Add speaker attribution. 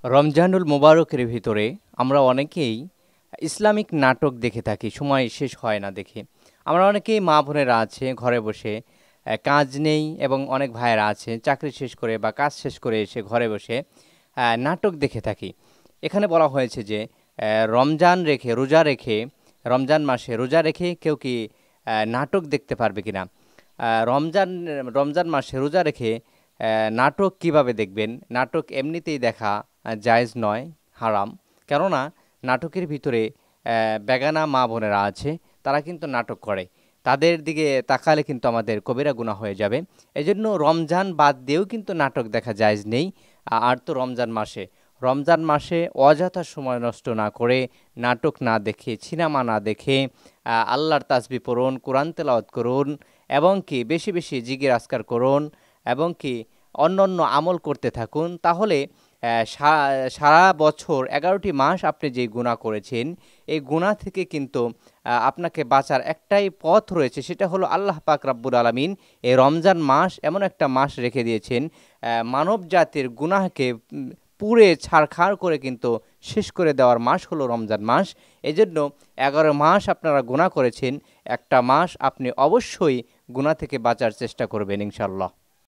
Speaker 1: রমজানুল মোবারকের ভিতরে আমরা অনেকেই ইসলামিক নাটক দেখে থাকি, সময় শেষ হয় না দেখে। আমরা অনেকেই মা বোনেরা আছে ঘরে বসে, কাজ নেই এবং অনেক ভাইয়েরা আছে চাকরি শেষ করে বা কাজ শেষ করে এসে ঘরে বসে নাটক দেখে থাকি। এখানে বলা হয়েছে যে রমজান রেখে রোজা রেখে রমজান মাসে রোজা রেখে কেউ কি নাটক দেখতে পারবে কিনা। রমজান রমজান মাসে রোজা রেখে নাটক কিভাবে দেখবেন? নাটক এমনিতেই দেখা জায়েজ নয়, হারাম। কেননা নাটকের ভিতরে বেগানা মা বোনেরা আছে, তারা কিন্তু নাটক করে। তাদের দিকে তাকালে কিন্তু আমাদের কবিরা গুনাহ হয়ে যাবে। এজন্য রমজান বাদ দিয়েও কিন্তু নাটক দেখা জায়েজ নেই। আর তো রমজান মাসে অযথা সময় নষ্ট না করে, নাটক না দেখে, সিনেমা না দেখে আল্লাহর তাসবিহ পড়ুন, কোরআন তেলাওয়াত করুন এবং কি বেশি বেশি জিকির আজকার করুন এবং কি অন্যান্য আমল করতে থাকুন। তাহলে সারা বছর 11টি মাস আপনি যে গুনাহ করেছেন, এই গুনাহ থেকে কিন্তু আপনাকে বাঁচার একটাই পথ রয়েছে, সেটা হলো আল্লাহ পাক রব্বুল আলামিন এই রমজান মাস এমন একটা মাস রেখে দিয়েছেন, মানব জাতির গুনাহকে পুড়ে ছারখার করে কিন্তু শেষ করে দেওয়ার মাস হলো রমজান মাস। এজন্য 11 মাস আপনারা গুনাহ করেছেন, একটা মাস আপনি অবশ্যই গুনাহ থেকে বাঁচার চেষ্টা করবেন ইনশাআল্লাহ।